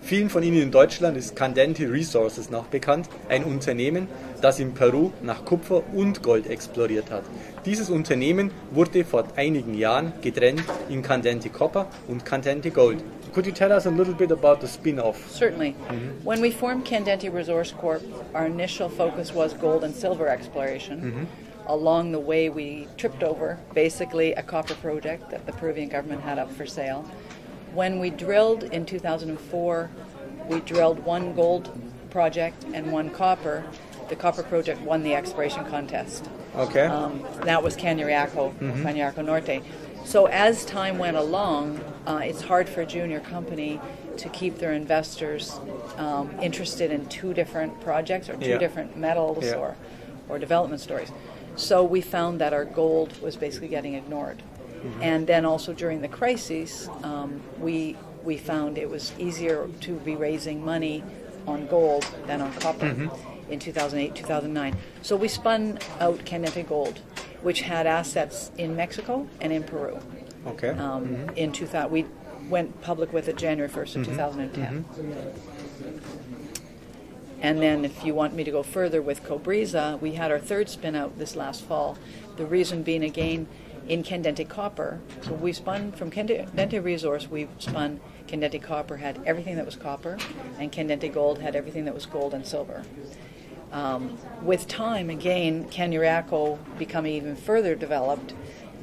Vielen von Ihnen in Deutschland ist Candente Resources noch bekannt, ein Unternehmen, das in Peru nach Kupfer und Gold exploriert hat. Dieses Unternehmen wurde vor einigen Jahren getrennt in Candente Copper und Candente Gold. Could you tell us a little bit about the spin-off? Certainly. When we formed Candente Resource Corp, our initial focus was gold and silver exploration. Along the way, we tripped over basically a copper project that the Peruvian government had up for sale. When we drilled in 2004, we drilled one gold project and one copper. The copper project won the exploration contest. Okay. That was Cañariaco Norte. So as time went along, it's hard for a junior company to keep their investors interested in two different projects or two different metals or development stories. So we found that our gold was basically getting ignored. And then also during the crises, we found it was easier to be raising money on gold than on copper in 2008, 2009. So we spun out Candente Gold, which had assets in Mexico and in Peru. Okay. In 2000, we went public with it January 1st of 2010. And then if you want me to go further with Cobriza, we had our third spin out this last fall. The reason being, again, in Candente Copper. So we spun from Candente Resource, we spun Candente Copper had everything that was copper, and Candente Gold had everything that was gold and silver. With time, again, Cañariaco becoming even further developed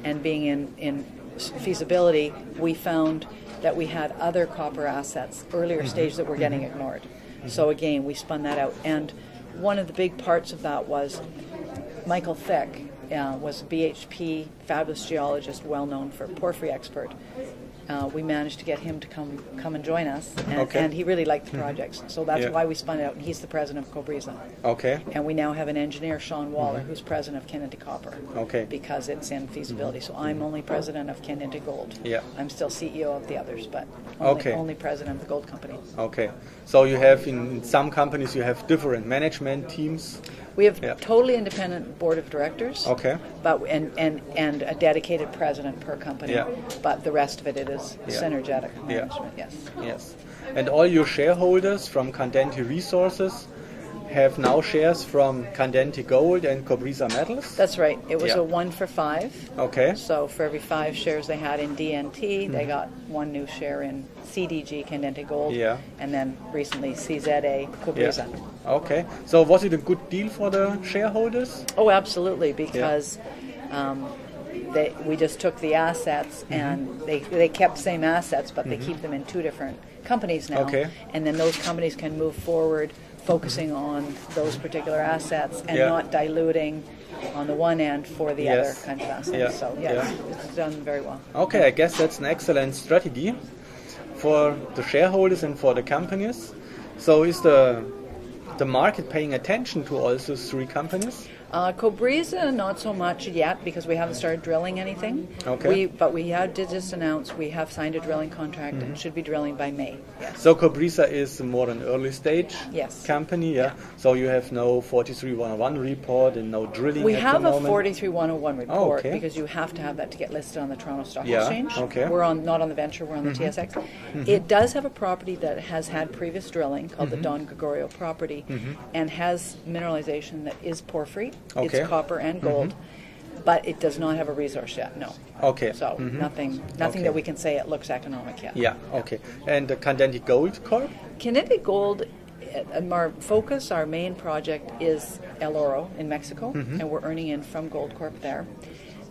and being in feasibility, we found that we had other copper assets, earlier stage, that were getting ignored. So again, we spun that out. And one of the big parts of that was Michael Thick, was a BHP, fabulous geologist, well known for porphyry expert. We managed to get him to come and join us, and he really liked the projects. So that's why we spun it out, and he's the president of Cobriza. Okay. And we now have an engineer, Sean Waller, who's president of Candente Copper. Okay. Because it's in feasibility. So I'm only president of Candente Gold. Yeah. I'm still CEO of the others, but only president of the gold company. Okay. So you have in some companies you have different management teams. We have totally independent board of directors. Okay. But and a dedicated president per company. Yeah. But the rest of it is synergetic management. Yes. Yes. And all your shareholders from Candente Resources have now shares from Candente Gold and Cobriza Metals? That's right. It was a 1 for 5. Okay. So for every 5 shares they had in DNT, they got 1 new share in CDG, Candente Gold, and then recently CZA, Cobriza. Okay. So was it a good deal for the shareholders? Oh, absolutely, because we just took the assets and they kept the same assets, but they keep them in 2 different companies now. Okay. And then those companies can move forward focusing on those particular assets and not diluting on the one end for the other kinds of assets. So it's done very well. Okay, I guess that's an excellent strategy for the shareholders and for the companies. So is the market paying attention to all those 3 companies? Cobriza, not so much yet because we haven't started drilling anything. Okay. But we did just announce we have signed a drilling contract and should be drilling by May. Yes. So Cobriza is more an early stage company, So you have no 43-101 report and no drilling We at have the a moment? 43-101 report because you have to have that to get listed on the Toronto Stock Exchange. Okay. We're not on the venture, we're on the TSX. It does have a property that has had previous drilling called the Don Gregorio property and has mineralization that is porphyry. Okay. It's copper and gold, but it does not have a resource yet, no. Okay. So nothing that we can say it looks economic yet. Yeah, okay. And the Candente Gold Corp? Candente Gold, our main project is El Oro in Mexico, and we're earning in from Gold Corp there.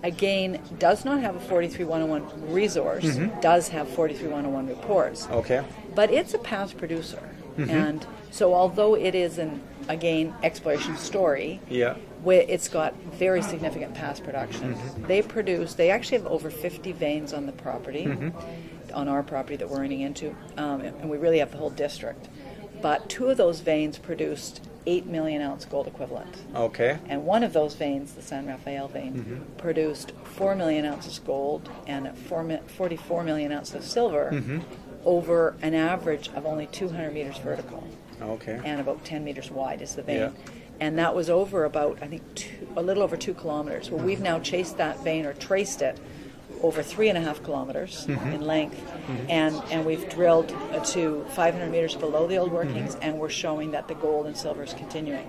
Again, does not have a 43-101 resource, does have 43-101 reports. Okay. But it's a past producer. And so although it is again, exploration story, it's got very significant past production. They actually have over 50 veins on the property, on our property that we're earning into, and we really have the whole district. But 2 of those veins produced 8 million ounce gold equivalent. Okay. And one of those veins, the San Rafael vein, produced 4 million ounces gold and 44 million ounces of silver over an average of only 200 meters vertical. Okay. And about 10 meters wide is the vein. And that was over about, I think, a little over 2 kilometers. Well, we've now chased that vein or traced it over 3.5 kilometers in length, and we've drilled to 500 meters below the old workings, and we're showing that the gold and silver is continuing.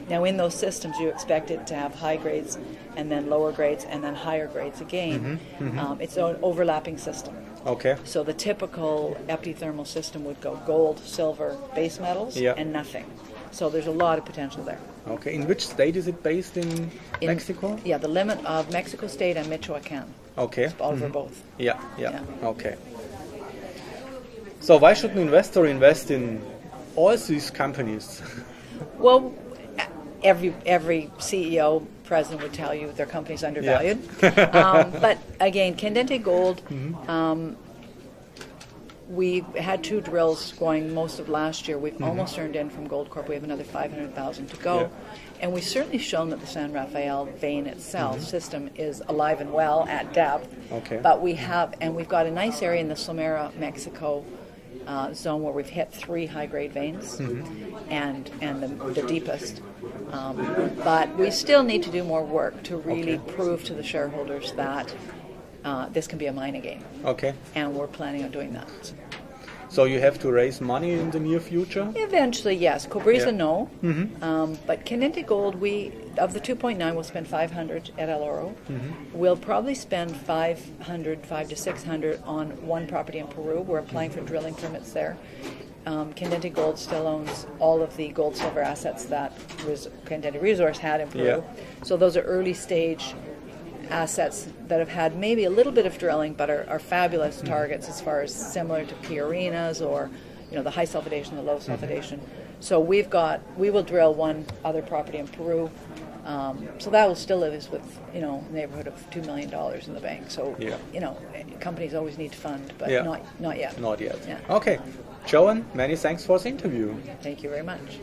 Now, in those systems, you expect it to have high grades, and then lower grades, and then higher grades again. It's an overlapping system. Okay. So the typical epithermal system would go gold, silver, base metals, and nothing. So there's a lot of potential there. Okay. In which state is it based in Mexico? Yeah, the limit of Mexico State and Michoacan. Okay. Over both. Yeah. Okay. So why should an investor invest in all these companies? Well, every CEO, president would tell you their company's undervalued. But again, Candente Gold, we had 2 drills going most of last year. We've almost earned in from Gold Corp. We have another 500,000 to go. And we've certainly shown that the San Rafael vein itself system is alive and well at depth. Okay. But we've got a nice area in the Somera, Mexico zone where we've hit 3 high-grade veins and the deepest. But we still need to do more work to really prove to the shareholders that this can be a mine again. Okay. And we're planning on doing that. So you have to raise money in the near future? Eventually, yes. Cobriza, no. But Candente Gold, of the 2.9, we'll spend 500 at El Oro. We'll probably spend 500 to 600 on one property in Peru. We're applying for drilling permits there. Candente Gold still owns all of the gold silver assets that Candente Resource had in Peru. So those are early stage assets that have had maybe a little bit of drilling, but are fabulous targets as far as similar to Pierinas or the high sulfidation, the low sulfidation. So we will drill one other property in Peru. So that will still leave us with neighborhood of $2 million in the bank. So companies always need to fund, but not yet. Not yet. Yeah. Okay, Joanne, many thanks for the interview. Thank you very much.